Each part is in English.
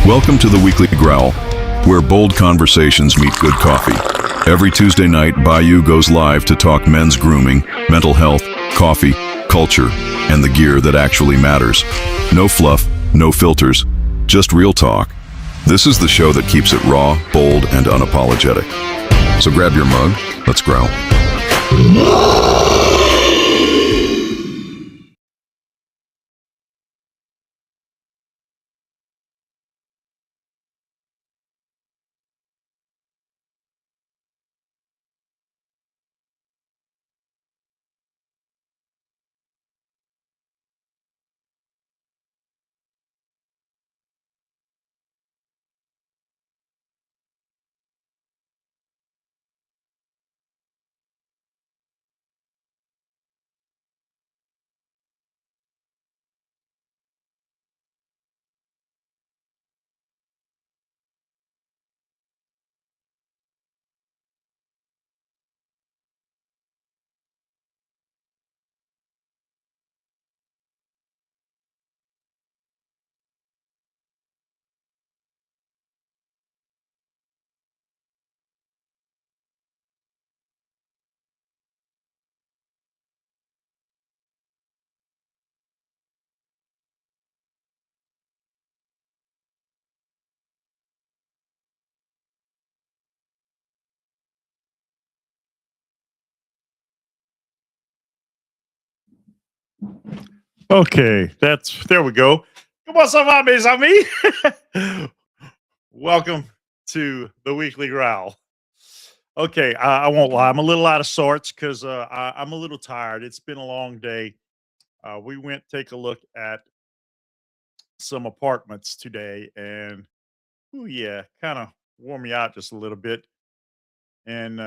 Welcome to the Weekly Growl, where bold conversations meet good coffee. Every Tuesday night, Bayou goes live to talk men's grooming, mental health, coffee, culture, and the gear that actually matters. No fluff, no filters, just real talk. This is the show that keeps it raw, bold, and unapologetic. So grab your mug, let's growl. Okay, there we go. Comment ça va, mes amis? Welcome to the Weekly Growl. Okay, I won't lie. I'm a little out of sorts because I'm a little tired. It's been a long day. We went take a look at some apartments today, and oh yeah, kind of wore me out just a little bit. And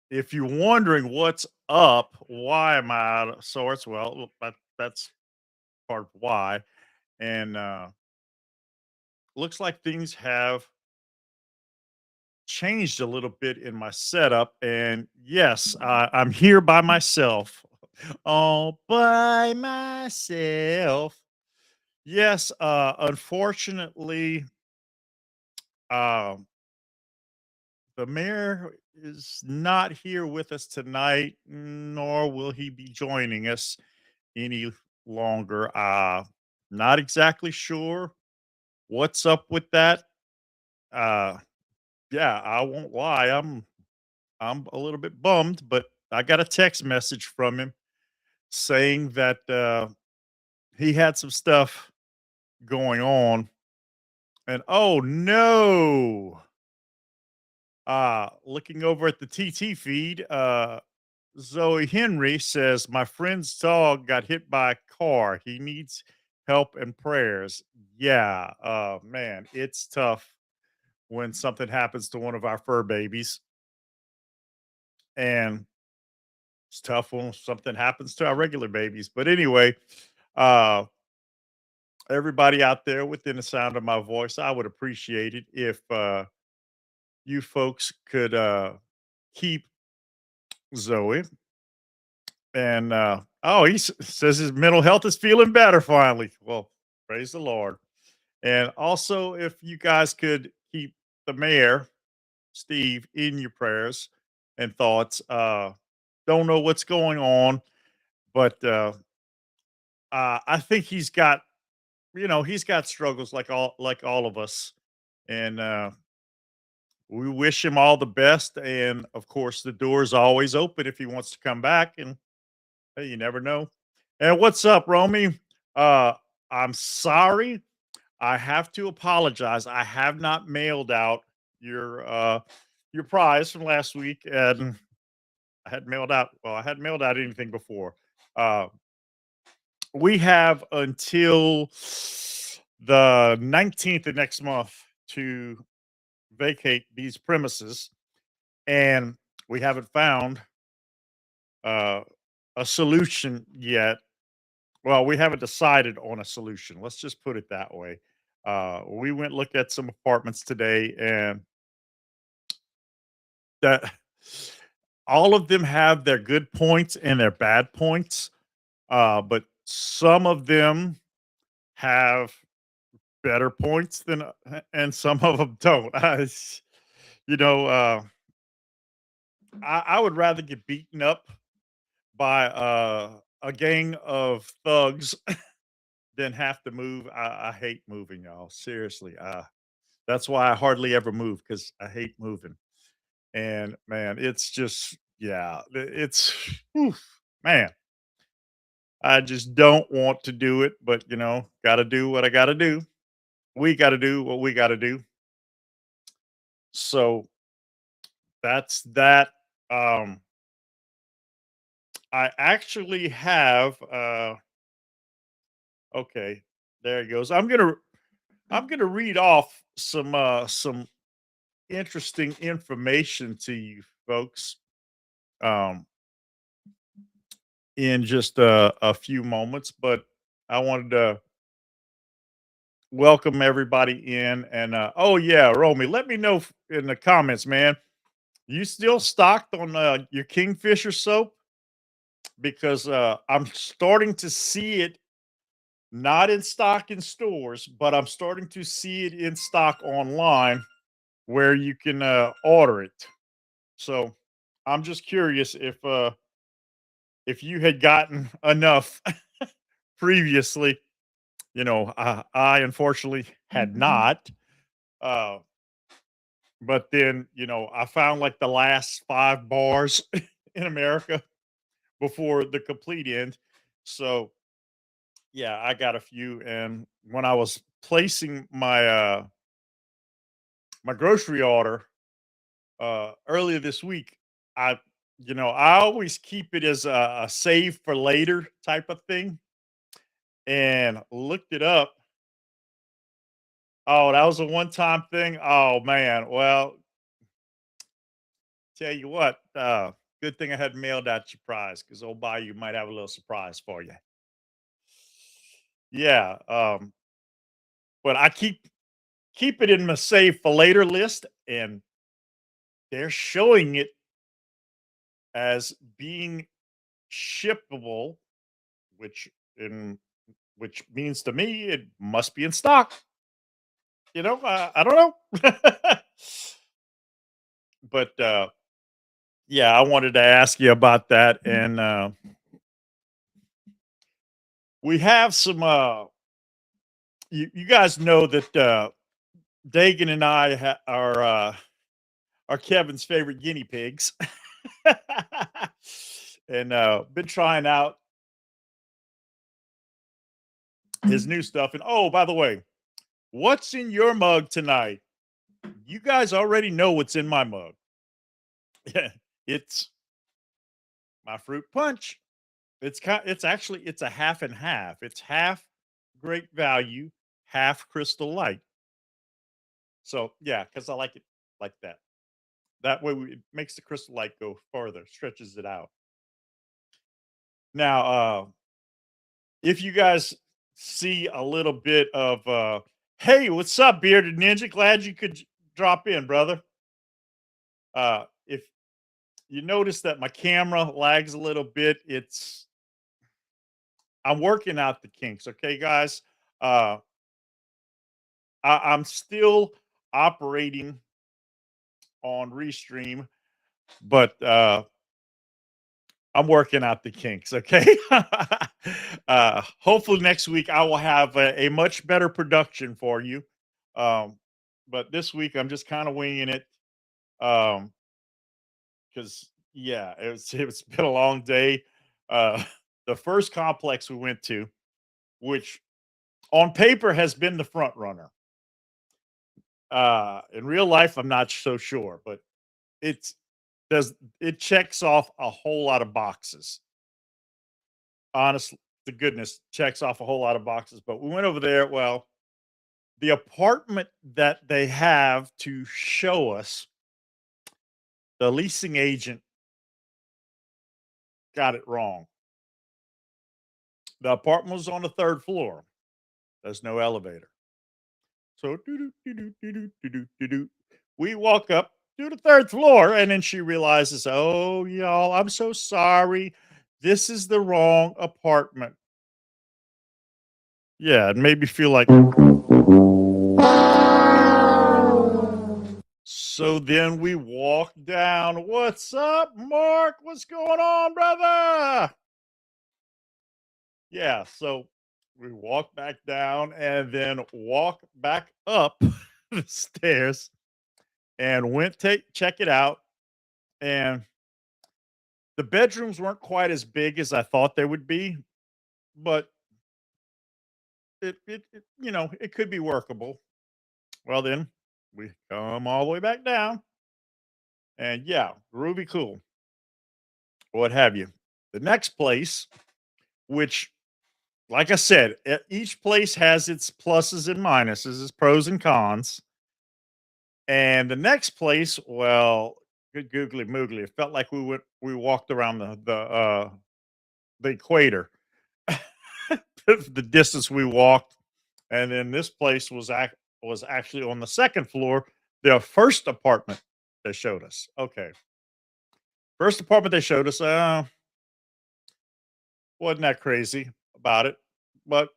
if you're wondering what's up, why am I out of sorts? Well, that's part of why. And looks like things have changed a little bit in my setup. And yes, I'm here by myself. All by myself. Yes, unfortunately, um, the mayor is not here with us tonight, nor will he be joining us any longer. Not exactly sure what's up with that. Uh, yeah, I won't lie. I'm a little bit bummed, but I got a text message from him saying that he had some stuff going on. And oh no. Looking over at the TT feed, Zoe Henry says my friend's dog got hit by a car. He needs help and prayers. Yeah, man, it's tough when something happens to one of our fur babies. And it's tough when something happens to our regular babies. But anyway, uh, everybody out there within the sound of my voice, I would appreciate it if you folks could keep Zoe. And oh, says his mental health is feeling better finally. Well, praise the Lord. And also, if you guys could keep the mayor, Steve, in your prayers and thoughts. Don't know what's going on, but I think he's got struggles like all of us, and we wish him all the best. And of course, the door is always open if he wants to come back. And hey, you never know. And what's up, Romy? Uh, I'm sorry. I have to apologize. I have not mailed out your prize from last week, and I hadn't mailed out anything before. Uh, we have until the 19th of next month to vacate these premises, and we haven't found uh, a solution yet. Well, we haven't decided on a solution. Let's just put it that way. We went looked at some apartments today, and that all of them have their good points and their bad points. But some of them have better points than and some of them don't. You know, I would rather get beaten up by a gang of thugs than have to move. I hate moving, y'all. Seriously. That's why I hardly ever move because I hate moving. And man, it's just yeah, it's oof, man. I just don't want to do it, but gotta do what I gotta do. We gotta do what we gotta do. So that's that. Um, I actually have okay, there it goes. I'm gonna read off some interesting information to you folks um in just a few moments, but I wanted to welcome everybody in and oh yeah, Romy, let me know in the comments, man. You still stocked on your Kingfisher soap? Because I'm starting to see it not in stock in stores, but I'm starting to see it in stock online where you can order it. So I'm just curious if you had gotten enough previously. I unfortunately had not. Uh, but then I found like the last 5 bars in America before the complete end. So yeah, I got a few, and when I was placing my grocery order earlier this week, I I always keep it as a save for later type of thing, and looked it up. Oh, that was a one time thing. Oh man, well, tell you what, good thing I had mailed out your prize because old Bayou might have a little surprise for you. Yeah, but I keep it in my save for later list, and they're showing it as being shippable, which in which means to me it must be in stock. I don't know, but yeah, I wanted to ask you about that, and we have some. You guys know that Dagan and I are Kevin's favorite guinea pigs, and been trying out his new stuff. And oh, by the way, what's in your mug tonight? You guys already know what's in my mug. Yeah, it's my fruit punch. It's a half and half. It's half great value, half crystal light. So yeah, because I like it like that. That way it makes the crystal light go further, stretches it out. Now, if you guys see a little bit of hey, what's up, bearded ninja? Glad you could drop in, brother. If you notice that my camera lags a little bit, I'm working out the kinks. Okay, guys. Uh, I'm still operating on Restream, but I'm working out the kinks. Okay. Hopefully next week I will have a much better production for you. Um, but this week I'm just kind of winging it. Because yeah, it's been a long day. Uh, the first complex we went to, which on paper has been the front runner. In real life, I'm not so sure, but it's does it checks off a whole lot of boxes. Honestly, the goodness checks off a whole lot of boxes. But we went over there. Well, the apartment that they have to show us, the leasing agent got it wrong. The apartment was on the third floor. There's no elevator. So we walk up to the third floor, and then she realizes, "Oh, y'all, I'm so sorry. This is the wrong apartment." Yeah, it made me feel like So then we walk down. What's up, Mark? What's going on, brother? Yeah, so we walk back down and then walk back up the stairs and went take check it out. And the bedrooms weren't quite as big as I thought they would be, but it could be workable. Well, then we come all the way back down, and yeah, groovy cool, what have you. The next place, which, like I said, each place has its pluses and minuses, its pros and cons. And the next place, well, good googly moogly. It felt like we walked around the equator, the distance we walked. And then this place was actually on the second floor, the first apartment they showed us. Okay, first apartment they showed us. Wasn't that crazy about it, but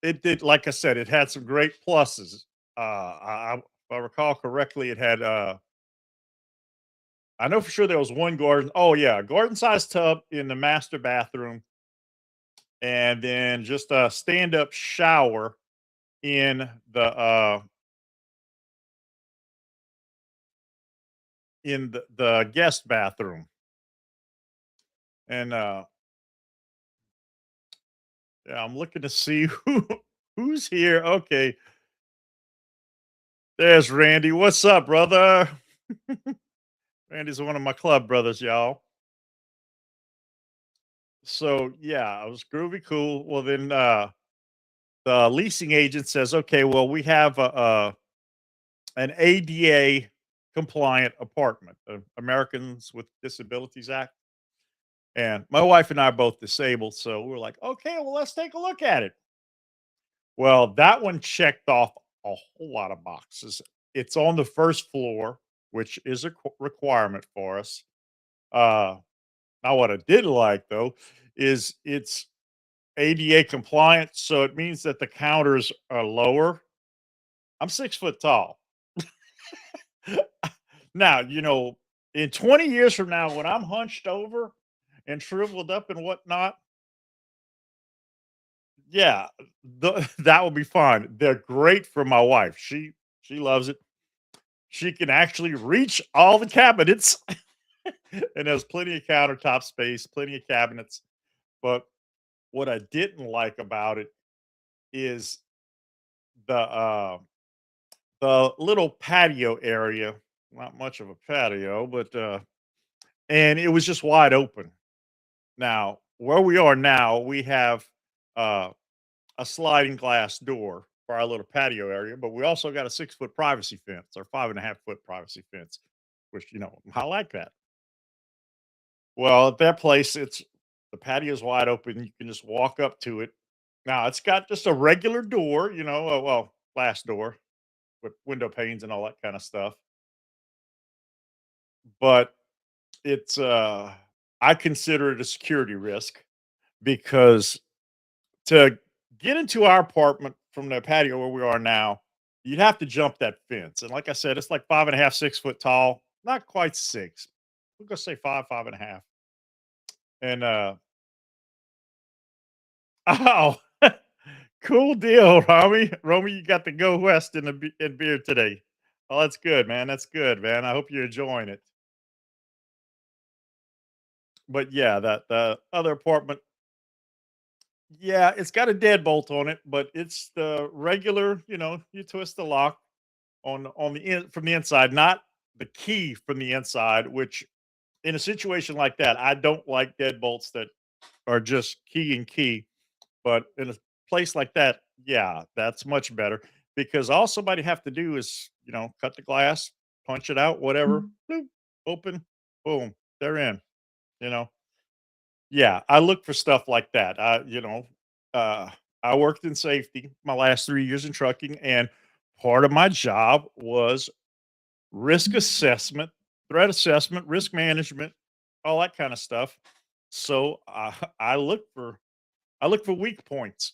it did. Like I said, it had some great pluses. If I recall correctly, it had. I know for sure there was one garden. Oh yeah, garden sized tub in the master bathroom, and then just a stand up shower in the guest bathroom. And yeah, I'm looking to see who's here. Okay, there's Randy. What's up, brother? Randy's one of my club brothers, y'all. So yeah, it was groovy cool. Well, then the leasing agent says, "Okay, well, we have an ADA compliant apartment, the Americans with Disabilities Act." And my wife and I are both disabled, so we're like, "Okay, well, let's take a look at it." Well, that one checked off a whole lot of boxes. It's on the first floor, which is a requirement for us. Uh, Now, what I did like though is it's ADA compliant, so it means that the counters are lower. I'm 6 foot tall. Now, in 20 years from now, when I'm hunched over and shriveled up and whatnot, yeah, that will be fine. They're great for my wife. She loves it. She can actually reach all the cabinets, and there's plenty of countertop space, plenty of cabinets. But what I didn't like about it is the little patio area. Not much of a patio, but and it was just wide open. Now, where we are now, we have uh, a sliding glass door for our little patio area, but we also got a 6 foot privacy fence or 5.5 foot privacy fence, which I like that. Well, at that place, it's the patio's wide open. You can just walk up to it. Now, it's got just a regular door, well, glass door with window panes and all that kind of stuff. But it's I consider it a security risk because to get into our apartment from the patio where we are now, you'd have to jump that fence. And like I said, it's like 5.5, 6 foot tall, not quite six. We're gonna say 5, 5.5. And oh, cool deal, Romy. Romy, you got to go west in in beer today. Oh, that's good, man. That's good, man. I hope you're enjoying it. But yeah, that the other apartment, yeah, it's got a deadbolt on it, but it's the regular, you twist the lock on the from the inside, not the key from the inside, which in a situation like that, I don't like deadbolts that are just key and key. But in a place like that, yeah, that's much better because all somebody have to do is, cut the glass, punch it out, whatever, bloop, open, boom, they're in, you know. Yeah, I look for stuff like that. Uh, I worked in safety my last 3 years in trucking, and part of my job was risk assessment, threat assessment, risk management, all that kind of stuff. So I look for weak points,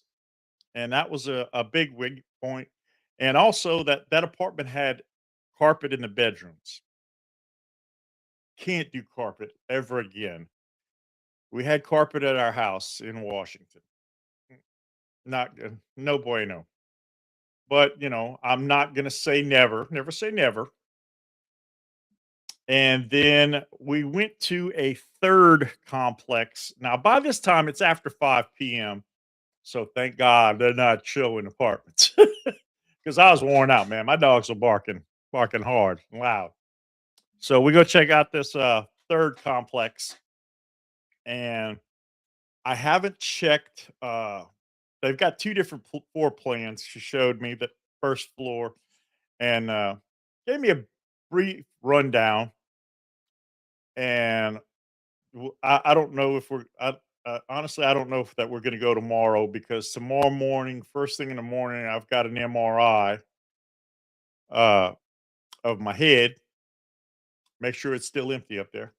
and that was a big weak point. And also that apartment had carpet in the bedrooms. Can't do carpet ever again. We had carpet at our house in Washington. Not good. No bueno. But, I'm not going to say never. Never say never. And then we went to a third complex. Now, by this time, it's after 5 p.m. So thank God they're not showing apartments because I was worn out, man. My dogs were barking hard, loud. So we go check out this third complex, and I haven't checked. They've got two different floor plans. She showed me the first floor and gave me a brief rundown. And I don't know if honestly, I don't know if that we're going to go tomorrow because tomorrow morning, first thing in the morning, I've got an MRI uh, of my head. Make sure it's still empty up there.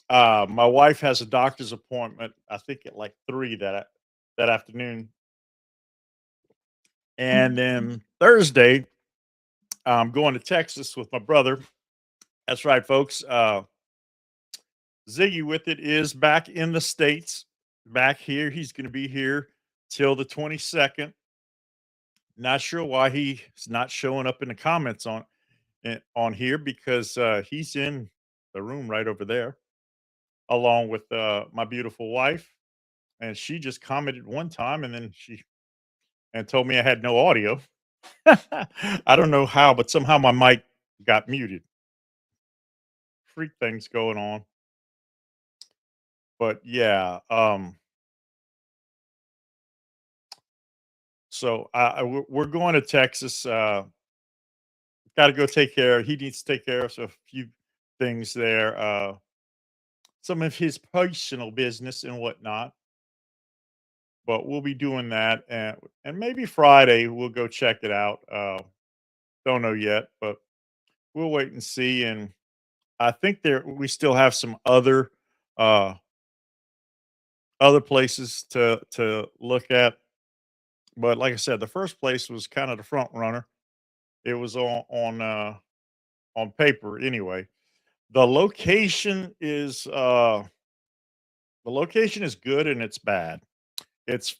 My wife has a doctor's appointment. I think at like 3 that afternoon, and then Thursday, I'm going to Texas with my brother. That's right, folks. Ziggy with it is back in the States, back here. He's going to be here till the 22nd. Not sure why he's not showing up in the comments on here because he's in the room right over there, along with my beautiful wife, and she just commented one time, and then she and told me I had no audio. I don't know how, but somehow my mic got muted. Freak things going on, but yeah. So we're going to Texas. Got to go take care. He needs to take care of a few things there. Some of his personal business and whatnot. But we'll be doing that, and maybe Friday we'll go check it out. Don't know yet, but we'll wait and see. And I think there we still have some uh other places to look at. But like I said, the first place was kind of the front runner. It was on paper anyway. The location is uh the location is good and it's bad. It's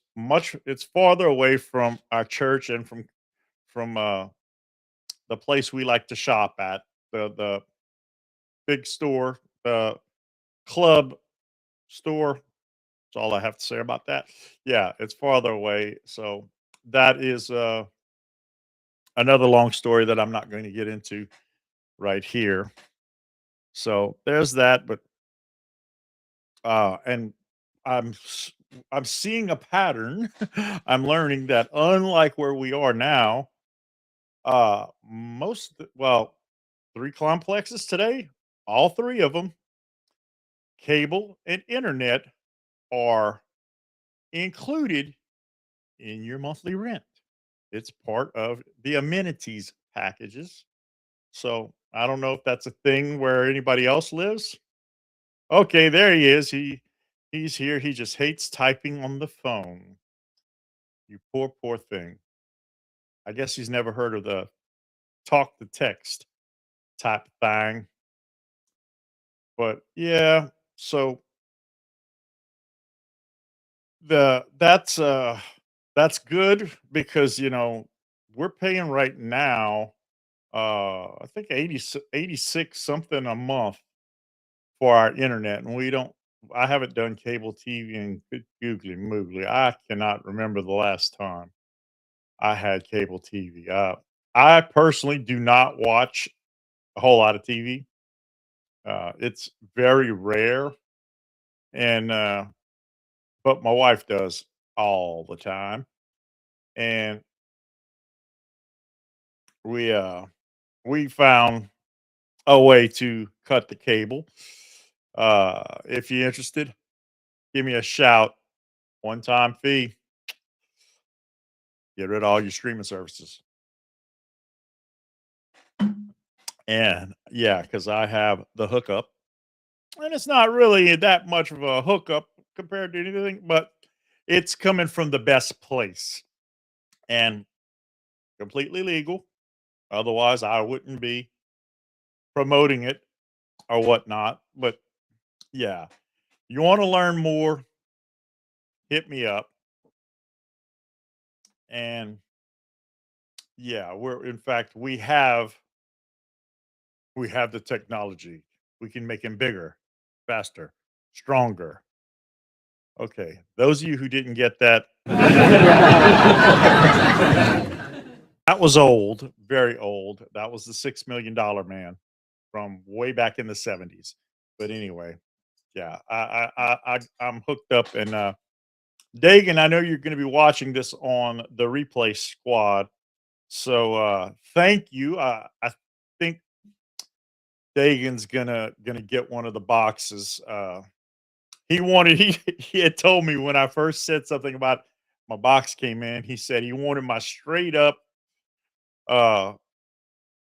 farther away from our church and from the place we like to shop at, the big store, the club store. That's all I have to say about that. Yeah, it's farther away. So that is another long story that I'm not going to get into right here. So there's that, but and I'm s- I'm seeing a pattern. I'm learning that unlike where we are now, well, 3 complexes today, all 3 of them, cable and internet are included in your monthly rent. It's part of the amenities packages. So, I don't know if that's a thing where anybody else lives. Okay, there he is. He's here. He just hates typing on the phone. You poor thing. I guess he's never heard of the talk to text type thing. But yeah, so the that's good because we're paying right now I think 86 something a month for our internet, and we don't I haven't done cable TV in good googly moogly. I cannot remember the last time I had cable TV. I personally do not watch a whole lot of TV. It's very rare, and but my wife does all the time, and we uh we found a way to cut the cable. If you're interested, give me a shout. One time fee. Get rid of all your streaming services. And yeah, because I have the hookup, and it's not really that much of a hookup compared to anything, but it's coming from the best place. and completely legal. Otherwise, I wouldn't be promoting it or whatnot. But yeah, you want to learn more, hit me up. And yeah, we're in fact we have the technology. We can make him bigger, faster, stronger. Okay, those of you who didn't get that, that was old, very old. That was the $6 million man from way back in the '70s. But anyway, yeah, I'm hooked up. And Dagan, I know you're going to be watching this on the replay squad. So thank you. I think Dagan's gonna get one of the boxes. He had told me when I first said something about my box came in, he said he wanted my straight up uh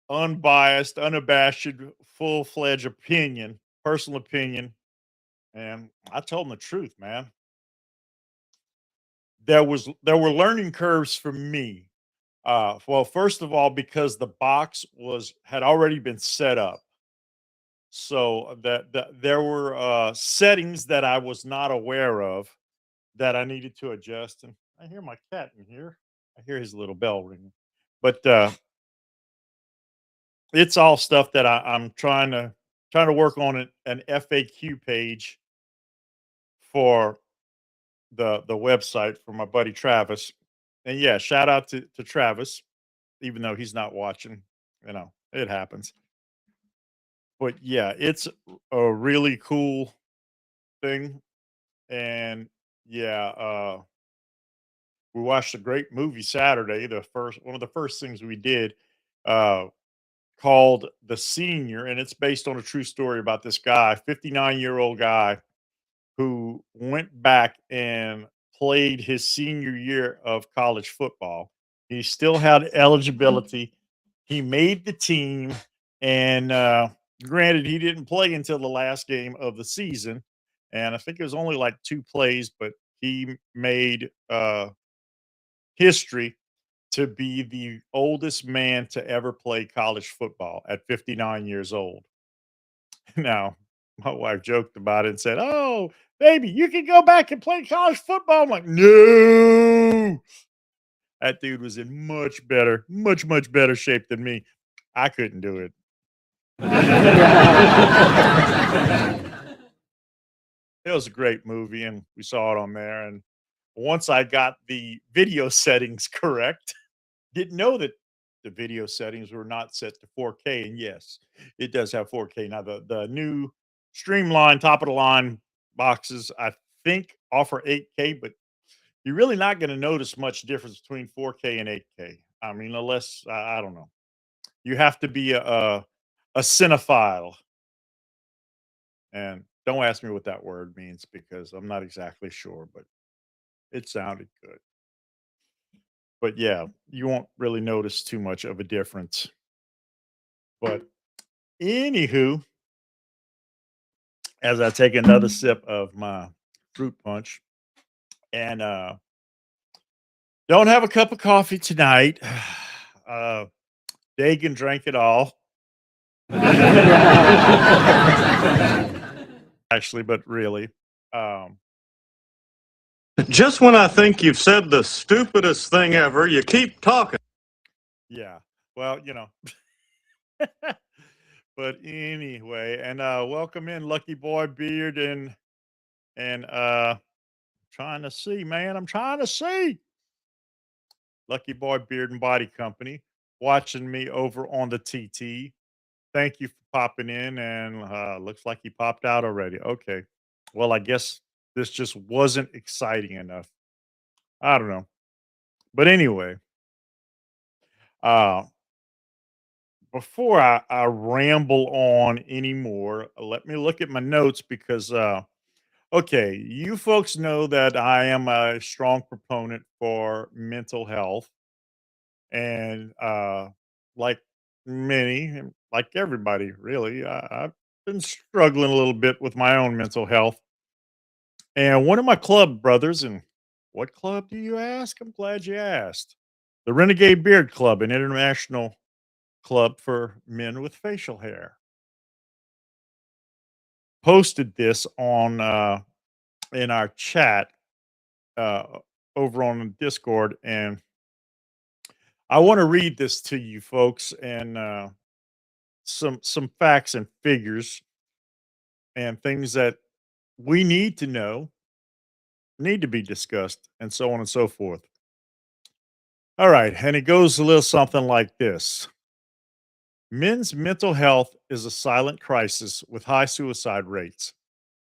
unbiased, unabashed, full-fledged opinion, personal opinion. And I told him the truth, man. There were learning curves for me. Well, first of all, because the box was had already been set up. So that there were settings that I was not aware of that I needed to adjust. And I hear my cat in here. I hear his little bell ringing. But it's all stuff that I'm trying to work on an FAQ page for the website for my buddy Travis. And yeah, shout out to Travis, even though he's not watching. It happens. But yeah, it's a really cool thing. And yeah, we watched a great movie Saturday. The first one of the first things we did, uh, called The Senior, and it's based on a true story about this guy, 59-year-old guy who went back and played his senior year of college football. He still had eligibility. He made the team, and granted, he didn't play until the last game of the season. And I think it was only like two plays, but he made history to be the oldest man to ever play college football at 59 years old. Now, my wife joked about it and said, "Oh, baby, you can go back and play college football." I'm like, "No." That dude was in much better, much, much better shape than me. I couldn't do it. It was a great movie, and we saw it on there. And once I got the video settings correct, didn't know that the video settings were not set to 4K. And yes, it does have 4K. Now the new streamline top of the line boxes, I think, offer 8K, but you're really not going to notice much difference between 4K and 8K. I mean, unless I don't know, you have to be a cinephile. And don't ask me what that word means because I'm not exactly sure, but it sounded good. But yeah, you won't really notice too much of a difference. But anywho, as I take another sip of my fruit punch, and don't have a cup of coffee tonight. uh Dagan drank it all. Actually, but really. Um Just when I think you've said the stupidest thing ever, you keep talking. yeah. Well, but anyway, and welcome in Lucky Boy Beard and trying to see, man. I'm trying to see. Lucky Boy Beard and Body Company watching me over on the TT. Thank you for popping in, and looks like he popped out already. Okay. Well, I guess this just wasn't exciting enough. I don't know. But anyway, uh, before I ramble on anymore, let me look at my notes because, okay, you folks know that I am a strong proponent for mental health. And like like everybody, really, I've been struggling a little bit with my own mental health. And one of my club brothers, and what club do you ask? I'm glad you asked. The Renegade Beard Club, an international club for men with facial hair, posted this on in our chat uh, over on Discord, and I want to read this to you folks, and some facts and figures and things that we need to know, need to be discussed, and so on and so forth. All right, and it goes a little something like this. Men's mental health is a silent crisis with high suicide rates.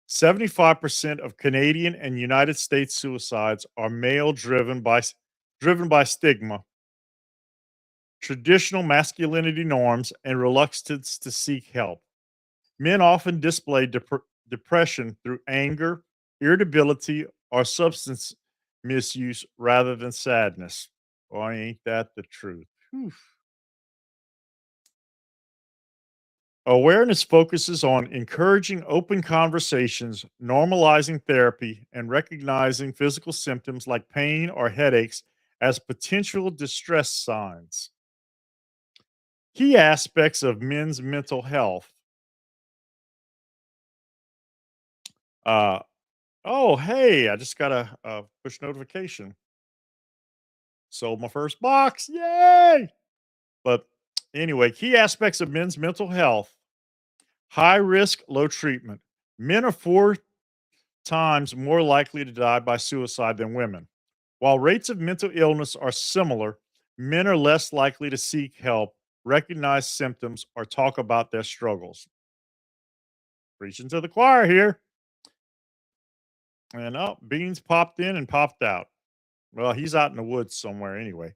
75% of Canadian and United States suicides are male driven by stigma, traditional masculinity norms, and reluctance to seek help. Men often display depression through anger, irritability, or substance misuse rather than sadness. Boy, ain't that the truth? Whew. Awareness focuses on encouraging open conversations, normalizing therapy, and recognizing physical symptoms like pain or headaches as potential distress signs. Key aspects of men's mental health. Uh, oh, hey, I just got a push notification. Sold my first box. Yay! But anyway, key aspects of men's mental health: high risk, low treatment. Men are 4 times more likely to die by suicide than women. While rates of mental illness are similar, men are less likely to seek help, recognize symptoms, or talk about their struggles. Preaching to the choir here. And oh, Beans popped in and popped out. Well, he's out in the woods somewhere anyway.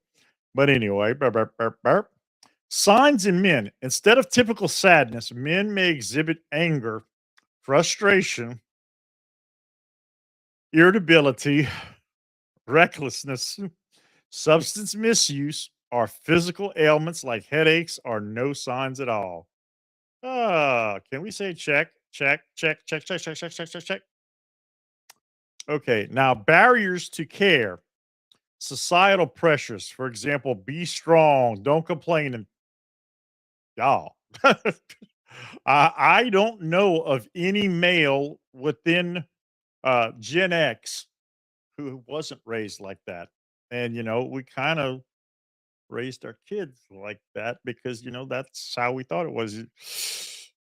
But anyway, burp, burp, burp, burp. Signs in men. Instead of typical sadness, men may exhibit anger, frustration, irritability, recklessness, substance misuse, or physical ailments like headaches or no signs at all. Can we say check, check, check, check, check, check, check, check, check, check? Okay, now barriers to care, societal pressures. For example, be strong, don't complain, and y'all. I don't know of any male within Gen X who wasn't raised like that. And, we kind of raised our kids like that because, that's how we thought it was.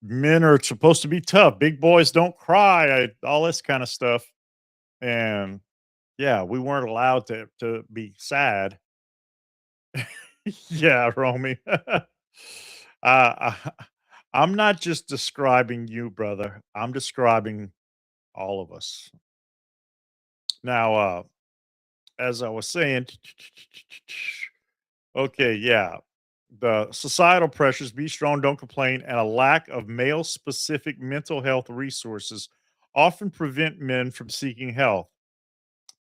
Men are supposed to be tough. Big boys don't cry, all this kind of stuff. And yeah, we weren't allowed to be sad. Yeah, Romy. I, I'm not just describing you, brother. I'm describing all of us. Now, as I was saying, okay, yeah, the societal pressures, be strong, don't complain, and a lack of male specific mental health resources often prevent men from seeking help.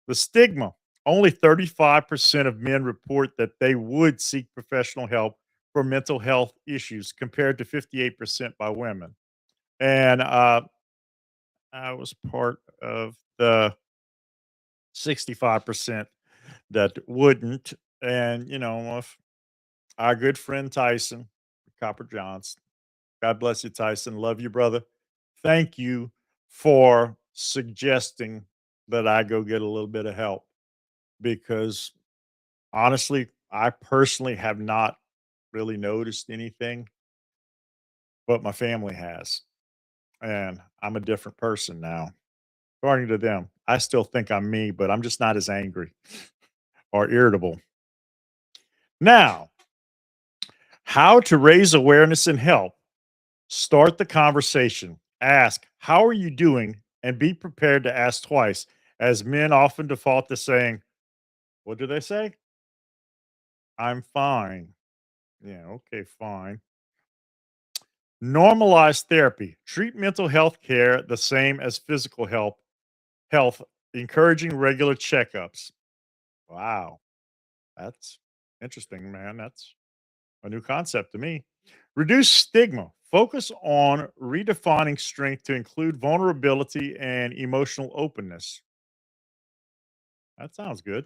The stigma, only 35% of men report that they would seek professional help for mental health issues compared to 58% by women. And I was part of the 65% that wouldn't. And, if our good friend Tyson, Copper Johnson, God bless you, Tyson. Love you, brother. Thank you for suggesting that I go get a little bit of help because honestly, I personally have not really noticed anything, but my family has. And I'm a different person now. According to them, I still think I'm me, but I'm just not as angry or irritable. Now, how to raise awareness and help. Start the conversation. Ask, how are you doing? And be prepared to ask twice, as men often default to saying, what do they say? I'm fine. Yeah, okay, fine. Normalize therapy. Treat mental health care the same as physical health, encouraging regular checkups. Wow, that's interesting, man. That's a new concept to me. Reduce stigma. Focus on redefining strength to include vulnerability and emotional openness. That sounds good.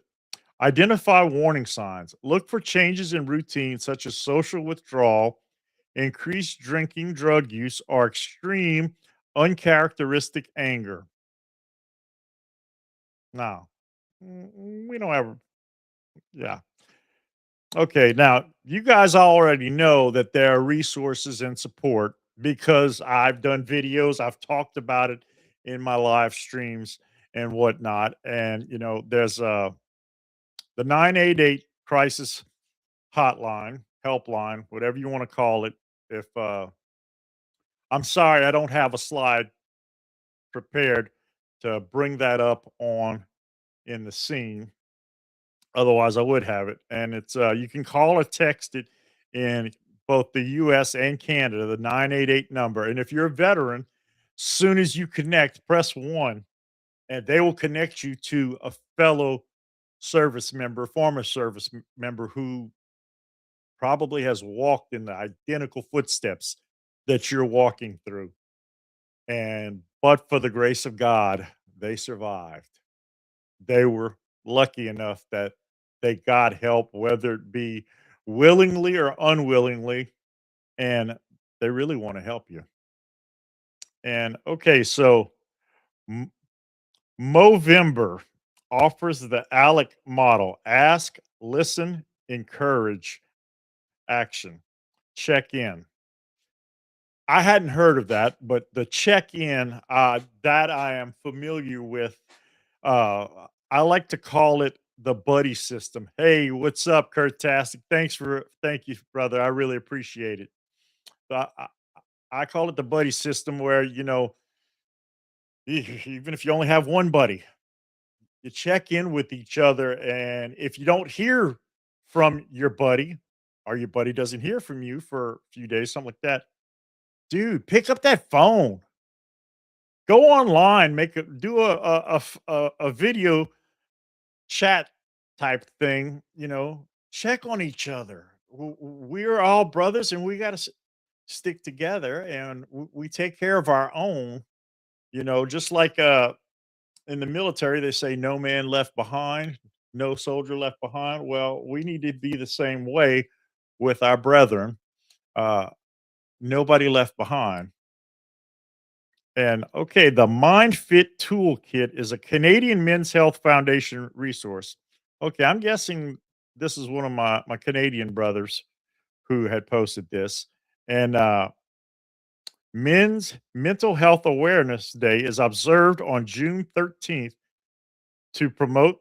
Identify warning signs. Look for changes in routine such as social withdrawal, increased drinking, drug use, or extreme, uncharacteristic anger. Now, we don't have, yeah. Okay, now you guys already know that there are resources and support because I've done videos, I've talked about it in my live streams and whatnot. And there's the 988 crisis hotline, helpline, whatever you want to call it. If I'm sorry, I don't have a slide prepared to bring that up on in the scene. Otherwise, I would have it. And it's you can call or text it in both the US and Canada, the 988 number. And if you're a veteran, soon as you connect, press 1 and they will connect you to a fellow service member, former member who probably has walked in the identical footsteps that you're walking through. And but for the grace of God, they survived. They were lucky enough that they got help, whether it be willingly or unwillingly, and they really want to help you. And okay, so M- Movember offers the ALEC model: ask, listen, encourage, action, check in. I hadn't heard of that, but the check in that I am familiar with. Uh, I like to call it the buddy system. Hey, what's up, Kurt Tastic? Thank you, brother. I really appreciate it. So I call it the buddy system, where even if you only have one buddy, you check in with each other, and if you don't hear from your buddy, or your buddy doesn't hear from you for a few days, something like that, dude, pick up that phone. Go online, do a video chat type thing, check on each other. We're all brothers and we got to stick together, and we take care of our own, just like in the military, they say no man left behind, no soldier left behind. Well, we need to be the same way with our brethren. Uh, Nobody left behind. And okay, the Mind Fit Toolkit is a Canadian Men's Health Foundation resource. Okay, I'm guessing this is one of my Canadian brothers who had posted this. And Men's Mental Health Awareness Day is observed on June 13th to promote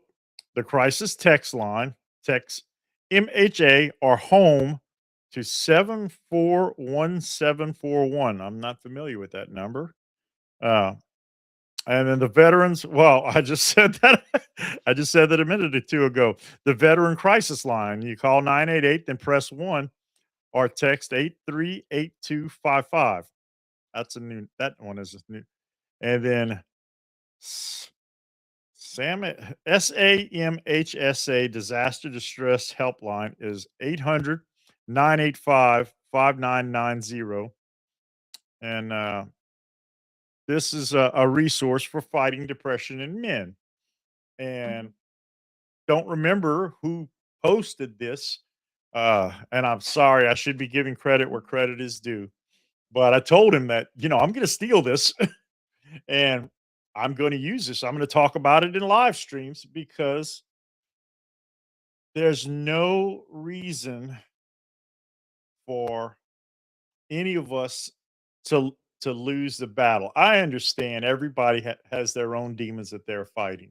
the crisis text line, text MHA or home to 741741. I'm not familiar with that number. Uh, and then the veterans, well, I just said that. I just said that a minute or two ago. The veteran crisis line, you call 988, then press 1 or text 838255. That one is new. And then SAM SAMHSA disaster distress helpline is 800-985-5990. And this is a resource for fighting depression in men. And don't remember who posted this. And I'm sorry, I should be giving credit where credit is due. But I told him that, I'm going to steal this and I'm going to use this. I'm going to talk about it in live streams because there's no reason for any of us to lose the battle. I understand everybody has their own demons that they're fighting,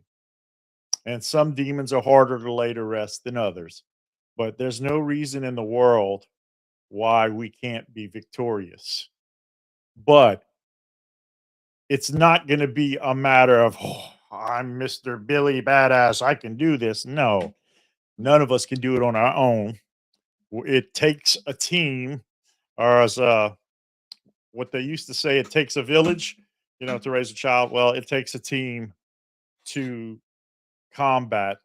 and some demons are harder to lay to rest than others. But there's no reason in the world why we can't be victorious. But it's not going to be a matter of, "Oh, I'm Mr. Billy Badass. I can do this." No, none of us can do it on our own. It takes a team, or as what they used to say, it takes a village, to raise a child. Well, it takes a team to combat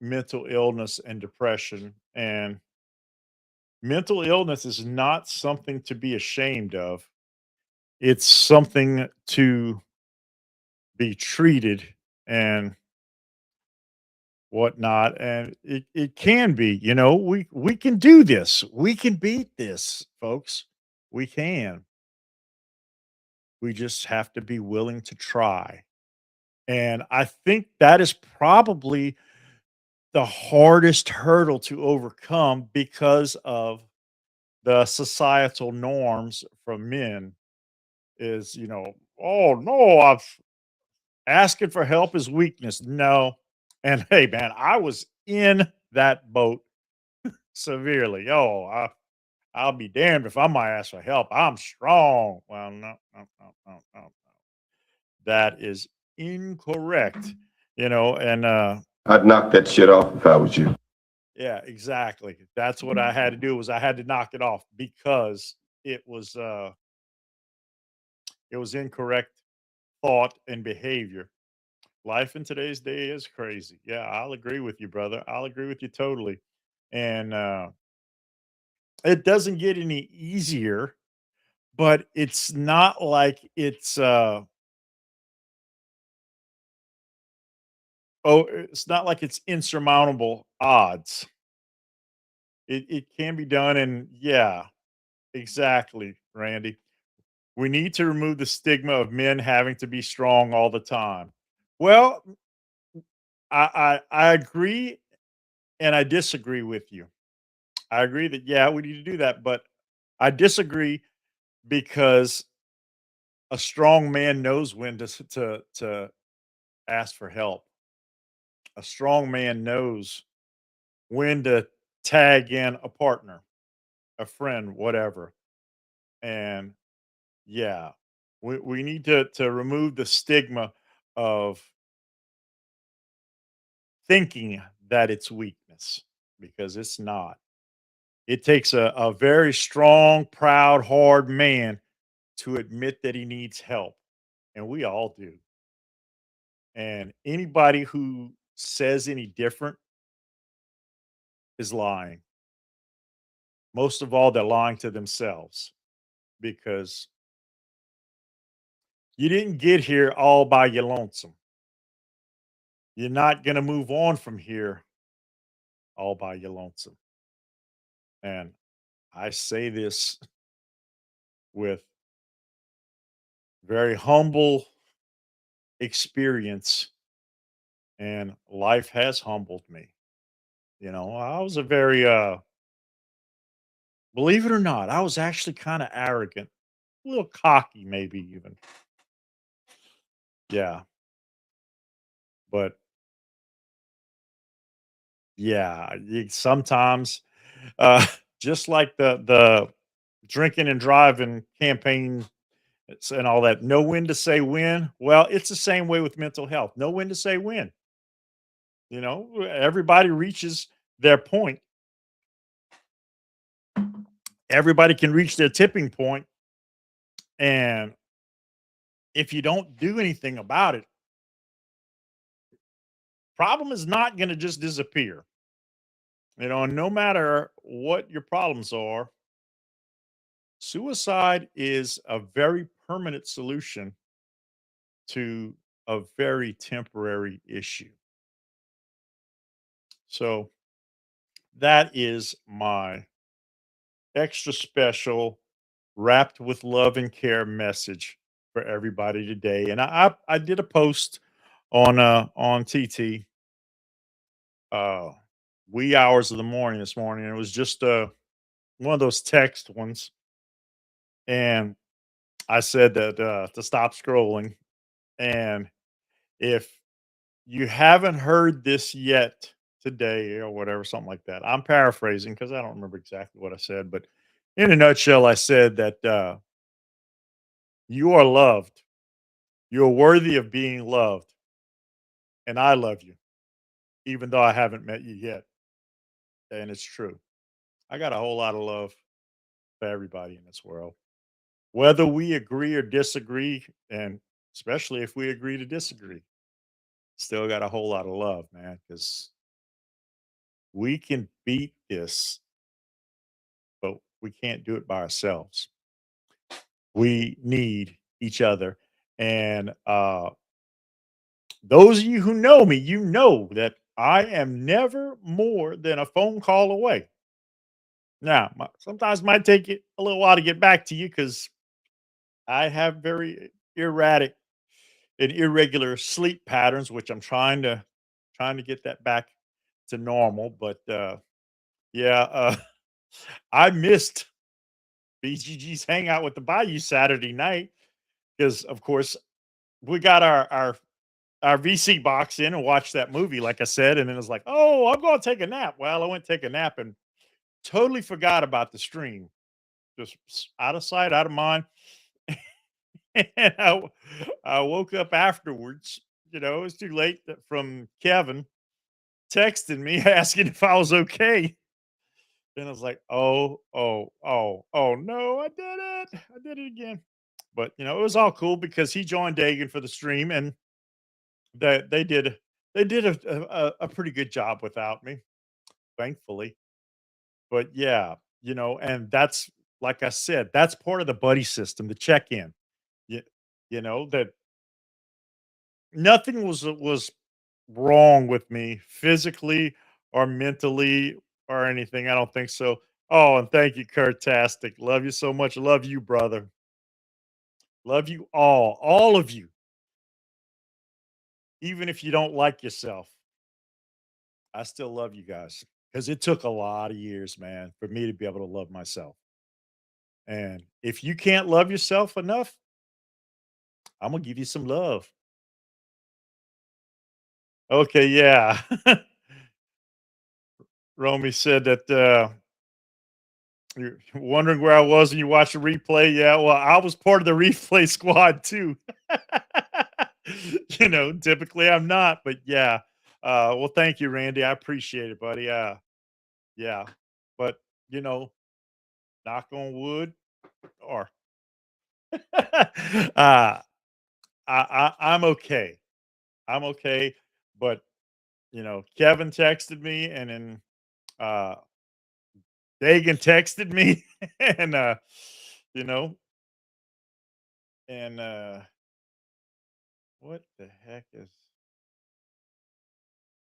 mental illness and depression. And mental illness is not something to be ashamed of. It's something to be treated. And whatnot. And it can be, we can do this. We can beat this, folks. We can. We just have to be willing to try. And I think that is probably the hardest hurdle to overcome because of the societal norms from men is, oh no, asking for help is weakness. No. And hey, man, I was in that boat severely. I'll be damned if I might ask for help. I'm strong. Well, no, no, no, no, no, no. That is incorrect. And I'd knock that shit off if I was you. yeah, exactly. That's what I had to do was I had to knock it off because it was uh it was incorrect thought and behavior. Life in today's day is crazy. Yeah, I'll agree with you, brother. I'll agree with you totally. And it doesn't get any easier, but it's not like it's not like it's insurmountable odds. It can be done, and yeah, exactly, Randy. We need to remove the stigma of men having to be strong all the time. Well, I agree and I disagree with you. I agree that yeah, we need to do that, but I disagree because a strong man knows when to ask for help. A strong man knows when to tag in a partner, a friend, whatever. And yeah, we need to remove the stigma of thinking that it's weakness because it's not. It takes a very strong, proud, hard man to admit that he needs help. And we all do. And anybody who says any different is lying. Most of all, they're lying to themselves because you didn't get here all by your lonesome. You're not going to move on from here all by your lonesome. And I say this with very humble experience, and life has humbled me. I was a very, believe it or not, I was actually kind of arrogant, a little cocky, maybe even. Yeah. But yeah, sometimes, uh, just like the drinking and driving campaign and all that, know when to say when. Well, it's the same way with mental health. Know when to say when. Everybody reaches their point. Everybody can reach their tipping point, and if you don't do anything about it, problem is not going to just disappear. And no matter what your problems are, suicide is a very permanent solution to a very temporary issue. So that is my extra special, wrapped with love and care message for everybody today. And I did a post on TT uh wee hours of the morning this morning. It was just one of those text ones, and I said that to stop scrolling. And if you haven't heard this yet today or whatever, something like that, I'm paraphrasing because I don't remember exactly what I said, but in a nutshell, I said that you are loved. You're worthy of being loved. And I love you, even though I haven't met you yet. And it's true. I got a whole lot of love for everybody in this world, whether we agree or disagree. And especially if we agree to disagree, still got a whole lot of love, man, because we can beat this, but we can't do it by ourselves. We need each other. And those of you who know me, you know that I am never more than a phone call away. Now, sometimes it might take it a little while to get back to you because I have very erratic and irregular sleep patterns, which I'm trying to get that back to normal. But yeah, I missed BGG's hangout with the Bayou Saturday night because, of course, we got our VC box in and watched that movie, like I said, and then it was like, oh, I'm going to take a nap. Well, I went to take a nap and totally forgot about the stream, just out of sight, out of mind. And I woke up afterwards. It was too late from Kevin texting me asking if I was okay. And I was like, oh, oh, oh, oh no, I did it. I did it again. But it was all cool because he joined Dagan for the stream and that they did a pretty good job without me, thankfully. But yeah, and that's like I said, that's part of the buddy system, the check-in. You, that nothing was wrong with me physically or mentally or anything. I don't think so. Oh, and thank you, Kurtastic. Love you so much. Love you, brother. Love you all of you. Even if you don't like yourself, I still love you guys because it took a lot of years, man, for me to be able to love myself. And if you can't love yourself enough, I'm gonna give you some love. Okay, yeah. Romy said that you're wondering where I was when you watched the replay. Yeah, well, I was part of the replay squad too. Typically I'm not, but yeah. Well, thank you, Randy. I appreciate it, buddy. Yeah. But knock on wood or uh I'm okay. I'm okay. But Kevin texted me and then uh Dagan texted me and you know, and what the heck is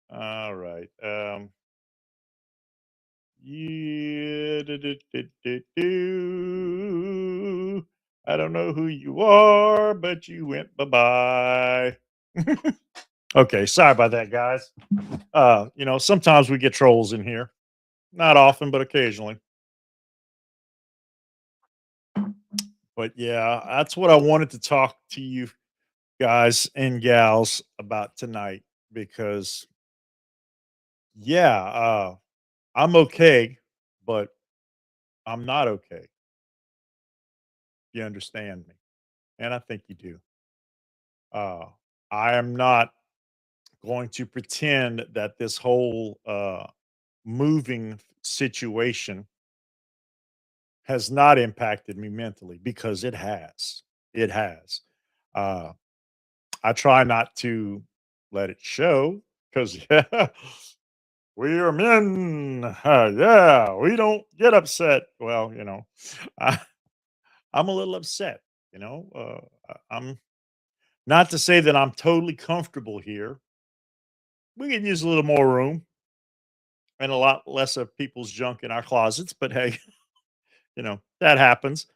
all right. Yeah, do. I don't know who you are, but you went bye-bye. Okay, sorry about that, guys. Sometimes we get trolls in here. Not often, but occasionally. But yeah, that's what I wanted to talk to you guys and gals about tonight because yeah, I'm okay, but I'm not okay. You understand me? And I think you do. Uh I am not going to pretend that this whole moving situation has not impacted me mentally because it has. It has. Uh I try not to let it show because yeah, we are men. Yeah, we don't get upset. Well, I, I'm a little upset. I'm not to say that I'm totally comfortable here. We can use a little more room and a lot less of people's junk in our closets, but hey, that happens.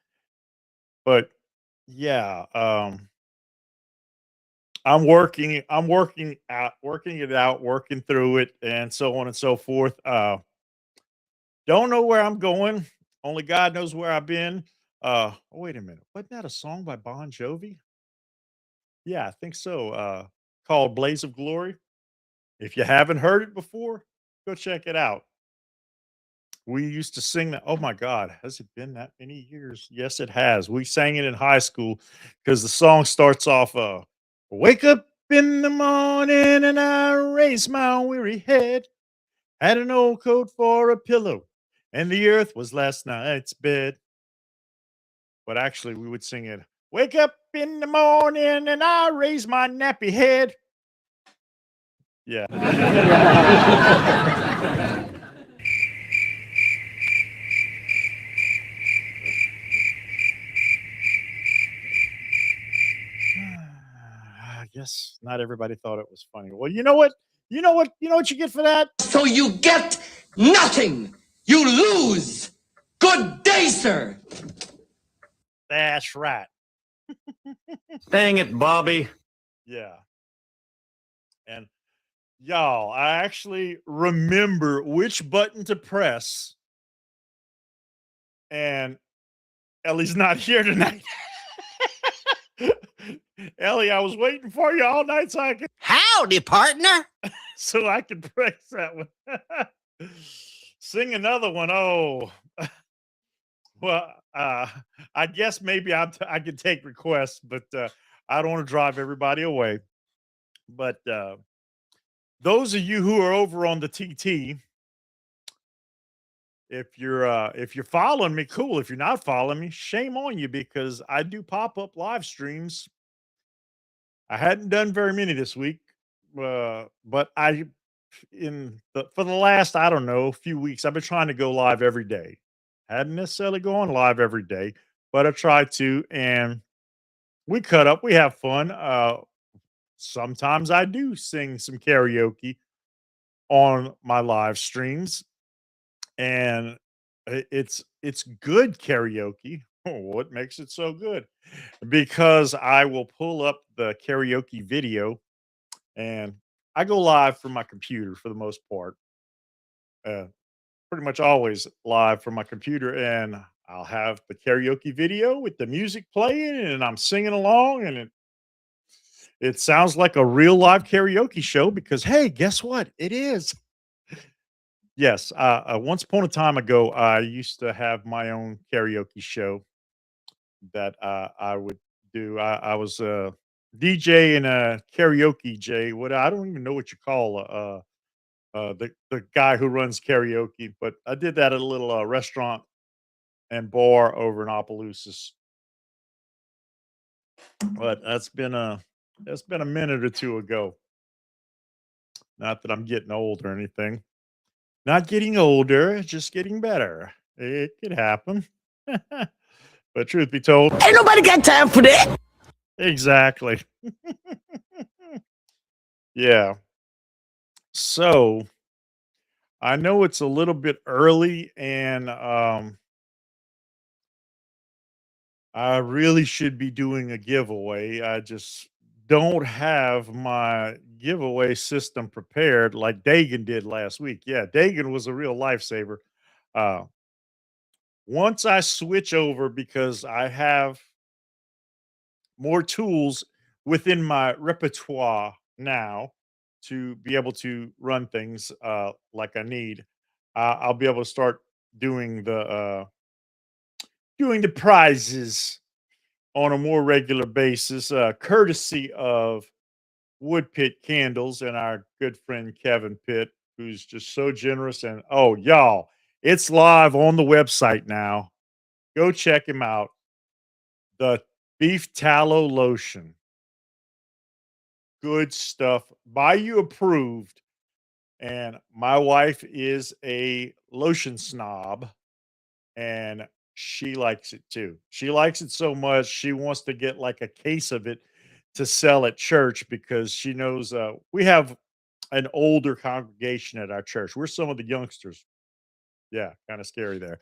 But yeah, working it out, working through it, and so on and so forth. Don't know where I'm going. Only God knows where I've been. Oh, wait a minute. Wasn't that a song by Bon Jovi? Yeah, I think so. Called Blaze of Glory. If you haven't heard it before, go check it out. We used to sing that. Oh my God, has it been that many years? Yes, it has. We sang it in high school because the song starts off, wake up in the morning and I raise my weary head. Had an old coat for a pillow, and the earth was last night's bed. But actually, we would sing it. Wake up in the morning and I raise my nappy head. Yeah. I guess not everybody thought it was funny. Well, you know what? You know what? You know what you get for that? So you get nothing. You lose. Good day, sir. That's right. Dang it, Bobby. Yeah. And y'all, I actually remember which button to press. And Ellie's not here tonight. Ellie, I was waiting for you all night Howdy, partner. so I could press that one. Sing another one. Oh, well, I guess maybe I could take requests, but I don't want to drive everybody away. But those of you who are over on the TT, if you're following me, cool. If you're not following me, shame on you, because I do pop up live streams. I hadn't done very many this week, but for the last, I don't know, few weeks, I've been trying to go live every day. Hadn't necessarily go on live every day, but I tried to, and we cut up. We have fun. Sometimes I do sing some karaoke on my live streams, and it's good karaoke. What makes it so good? Because I will pull up the karaoke video, and I go live from my computer for the most part. Pretty much always live from my computer, and I'll have the karaoke video with the music playing, and I'm singing along, and it sounds like a real live karaoke show, because hey, guess what? It is. Yes, once upon a time ago, I used to have my own karaoke show that I would do. I was a DJ and a karaoke J. What, I don't even know what you call the guy who runs karaoke, but I did that at a little restaurant and bar over in Opelousas. But that's been a minute or two ago. Not that I'm getting old or anything. Not getting older, just getting better. It could happen. But truth be told, Ain't nobody got time for that. exactly. Yeah. So I know it's a little bit early, and I really should be doing a giveaway. I just don't have my giveaway system prepared like Dagan did last week. Yeah, Dagan was a real lifesaver. Uh, Once I switch over, because I have more tools within my repertoire now to be able to run things like I need, I'll be able to start doing the prizes on a more regular basis, courtesy of Wood Pit Candles and our good friend Kevin Pitt, who's just so generous. And oh, y'all, it's live on the website now. Go check him out. The beef tallow lotion. Good stuff. Bayou approved. And my wife is a lotion snob, and she likes it too. She likes it so much, she wants to get like a case of it to sell at church, because she knows we have an older congregation at our church. We're some of the youngsters. Yeah, kind of scary there.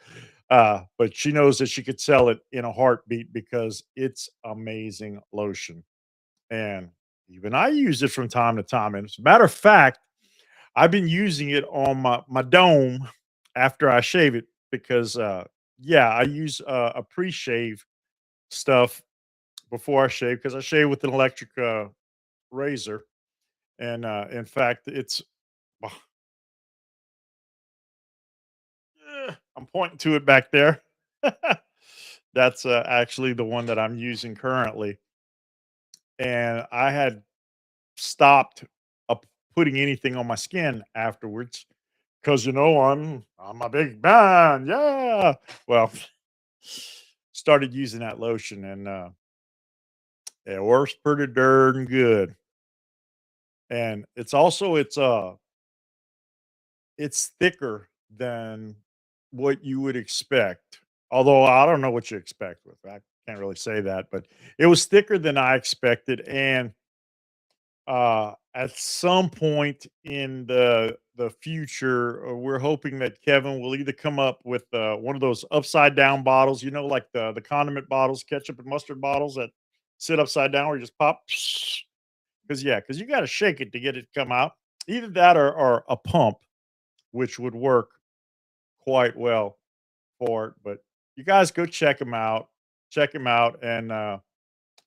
But she knows that she could sell it in a heartbeat, because it's amazing lotion. And even I use it from time to time. And as a matter of fact, I've been using it on my dome after I shave it, because yeah, I use a pre-shave stuff before I shave, because I shave with an electric razor. And in fact, it's I'm pointing to it back there. That's actually the one that I'm using currently. And I had stopped putting anything on my skin afterwards, because I'm a big man. Yeah. Well, started using that lotion, and it works pretty darn good. And it's thicker than what you would expect. Although I don't know what you expect with. I can't really say that, but it was thicker than I expected. And at some point in the future, we're hoping that Kevin will either come up with one of those upside down bottles, like the condiment bottles, ketchup and mustard bottles that sit upside down, where you just pop. Because you got to shake it to get it to come out. Either that or a pump, which would work quite well for it. But you guys go check him out. Check him out. And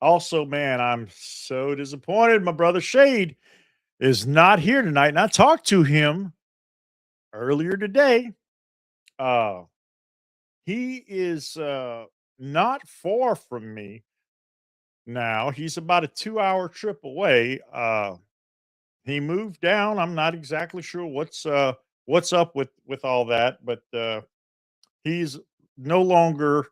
also, man, I'm so disappointed. My brother Shade is not here tonight. And I talked to him earlier today. Uh, he is not far from me now. He's about a 2-hour trip away. He moved down. I'm not exactly sure what's up with all that, but he's no longer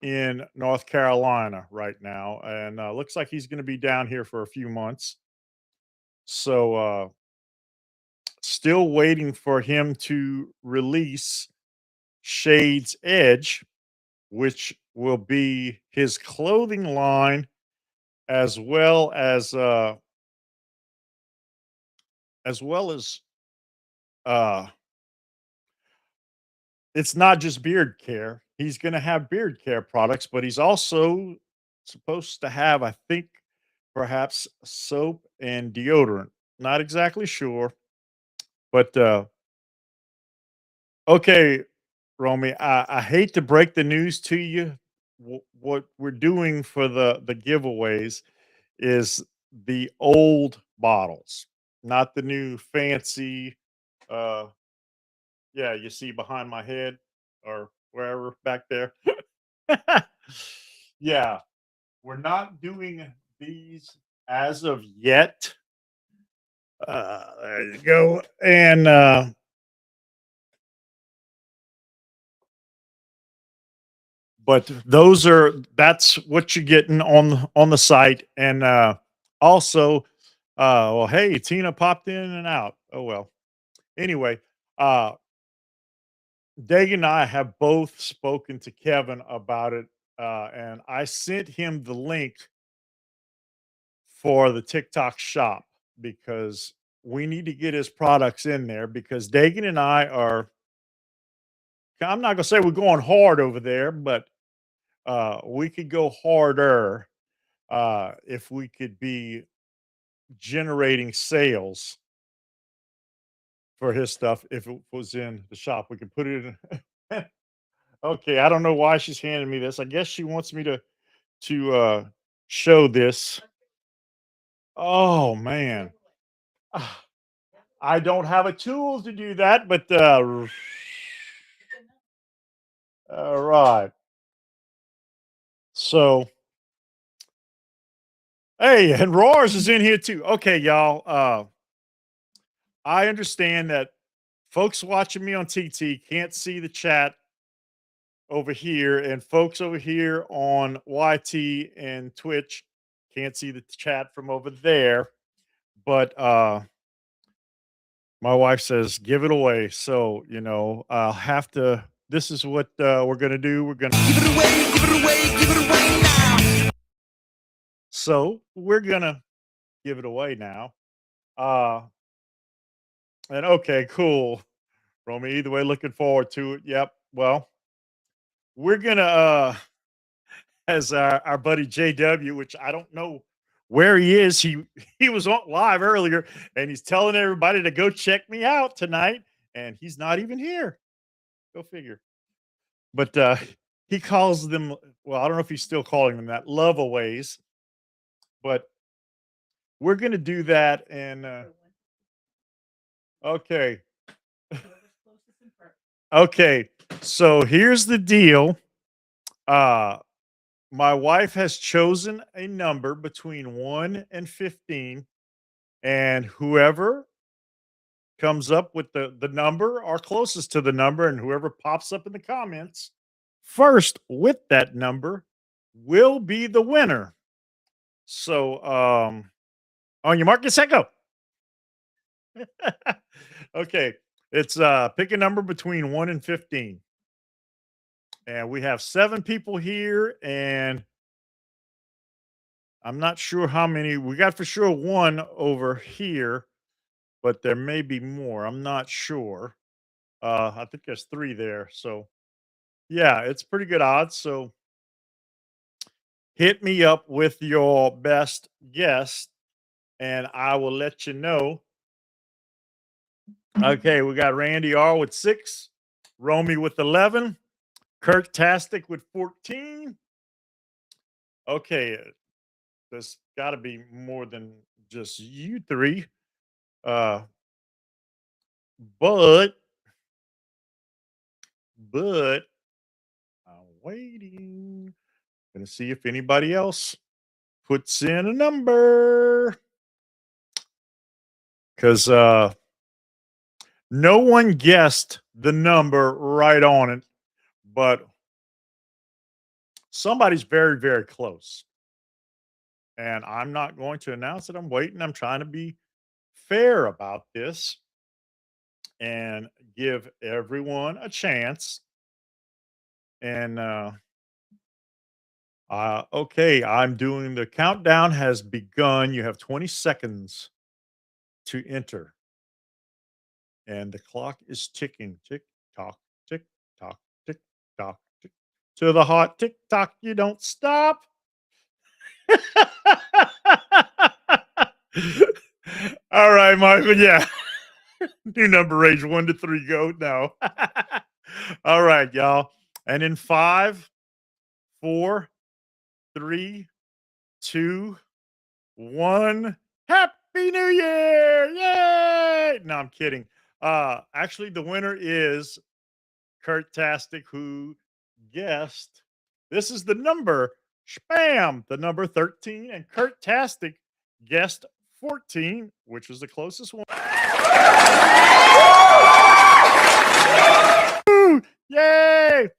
in North Carolina right now, and looks like he's going to be down here for a few months. So, still waiting for him to release Shade's Edge, which will be his clothing line, as well as uh it's not just beard care. He's going to have beard care products, but he's also supposed to have, I think, perhaps soap and deodorant. Not exactly sure, but okay, Romy, I hate to break the news to you. What we're doing for the giveaways is the old bottles, not the new fancy. Uh, yeah, you see behind my head or wherever back there. Yeah, we're not doing these as of yet. There you go. And but that's what you're getting on the site. And also well, hey, Tina popped in and out. Oh well. Anyway, uh Dag and I have both spoken to Kevin about it, and I sent him the link for the TikTok shop because we need to get his products in there because Dagan and I are, I'm not gonna say we're going hard over there, but we could go harder if we could be generating sales for his stuff. If it was in the shop, we could put it in. Okay, I don't know why she's handing me this. I guess she wants me to show this. Oh man. I don't have a tool to do that, but all right. So, hey, and Roars is in here too. Okay, y'all. I understand that folks watching me on TT can't see the chat over here, and folks over here on YT and Twitch can't see the chat from over there. But my wife says give it away. So, I'll have to. This is what we're gonna do. We're gonna Give it away, give it away, give it away now. So we're gonna give it away now. Uh and okay, cool. Romy, either way, looking forward to it. Yep. Well, we're gonna as our buddy JW, which I don't know where he is. He was on live earlier and he's telling everybody to go check me out tonight, and he's not even here. Go figure. But he calls them, well, I don't know if he's still calling them that, love aways, but we're gonna do that. And okay. Okay. So here's the deal. Uh my wife has chosen a number between 1 and 15, and whoever comes up with the number or closest to the number, and whoever pops up in the comments first with that number will be the winner. So on your mark, get set, go. Okay. It's pick a number between 1 and 15. And we have 7 people here, and I'm not sure how many. We got for sure one over here, but there may be more. I'm not sure. I think there's 3 there. So yeah, it's pretty good odds. So hit me up with your best guess and I will let you know. Okay, we got Randy R with 6, Romy with 11, Kirk Tastic with 14. Okay, there's got to be more than just you 3. Uh, but but I'm waiting. Gonna see if anybody else puts in a number. Because no one guessed the number right on it, but somebody's very, very close. And I'm not going to announce it. I'm waiting. I'm trying to be fair about this and give everyone a chance. And okay, I'm doing the countdown has begun. You have 20 seconds to enter. And the clock is ticking. Tick tock, tick tock, tick tock, tick. To the hot tick tock, you don't stop. All right, Michael. Yeah. New number range 1 to 3 go now. All right, y'all. And in 5, 4, 3, 2, 1. Happy New Year! Yay! No, I'm kidding. Actually, the winner is Kurt Tastic, who guessed this is the number spam, the number 13, and Kurt Tastic guessed 14, which was the closest one. Woo! Yay!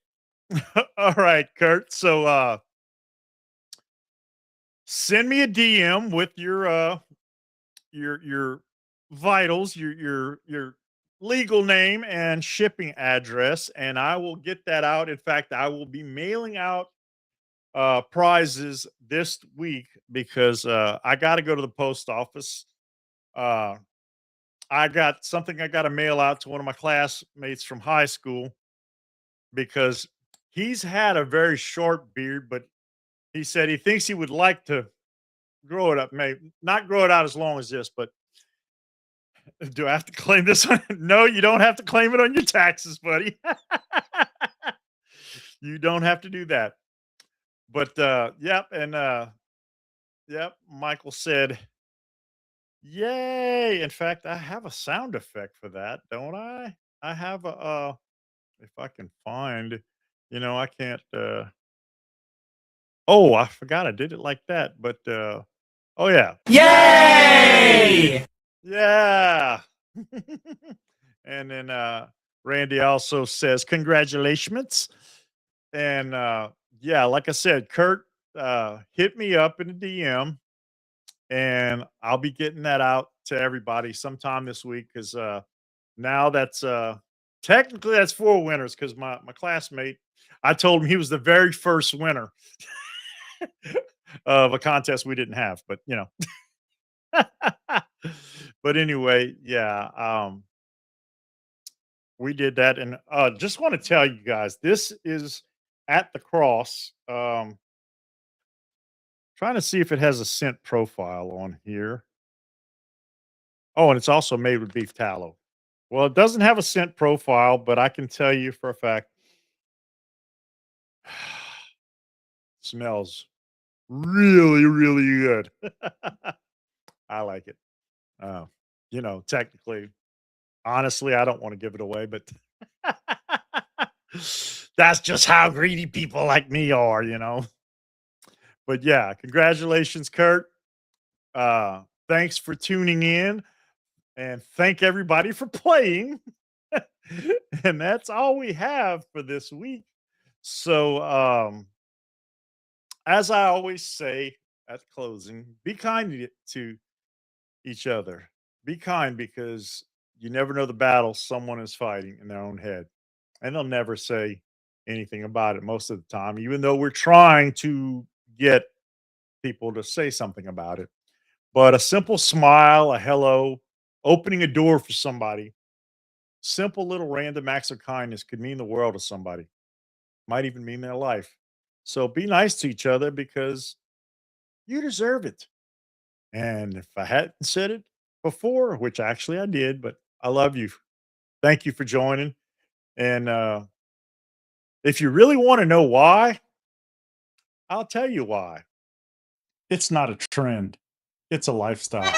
All right, Kurt. So send me a DM with your vitals, your legal name and shipping address, and I will get that out. In fact, I will be mailing out prizes this week because I got to go to the post office. I got something I got to mail out to one of my classmates from high school because he's had a very short beard, but he said he thinks he would like to grow it up, maybe not grow it out as long as this, but do I have to claim this one? No, you don't have to claim it on your taxes, buddy. You don't have to do that. But yep, and yep, Michael said, "Yay!" In fact, I have a sound effect for that, don't I? I have a if I can find, I can't oh, I forgot I did it like that, but oh yeah. Yay! Yeah. And then Randy also says congratulations. And yeah, like I said, Kurt, hit me up in the DM and I'll be getting that out to everybody sometime this week because now that's technically that's 4 winners because my classmate, I told him he was the very first winner of a contest we didn't have, but but anyway, yeah, we did that, and just want to tell you guys, this is at the cross. Trying to see if it has a scent profile on here. Oh, and it's also made with beef tallow. Well, it doesn't have a scent profile, but I can tell you for a fact, smells really, really good. I like it. Uh, technically, honestly, I don't want to give it away, but that's just how greedy people like me are. But yeah, congratulations, Kurt. Thanks for tuning in and thank everybody for playing. And that's all we have for this week. So, as I always say at the closing, be kind to each other. Be kind because you never know the battle someone is fighting in their own head. And they'll never say anything about it most of the time, even though we're trying to get people to say something about it. But a simple smile, a hello, opening a door for somebody, simple little random acts of kindness could mean the world to somebody, might even mean their life. So be nice to each other because you deserve it. And if I hadn't said it before, which actually I did, but I love you. Thank you for joining. And if you really want to know why, I'll tell you why. It's not a trend, it's a lifestyle.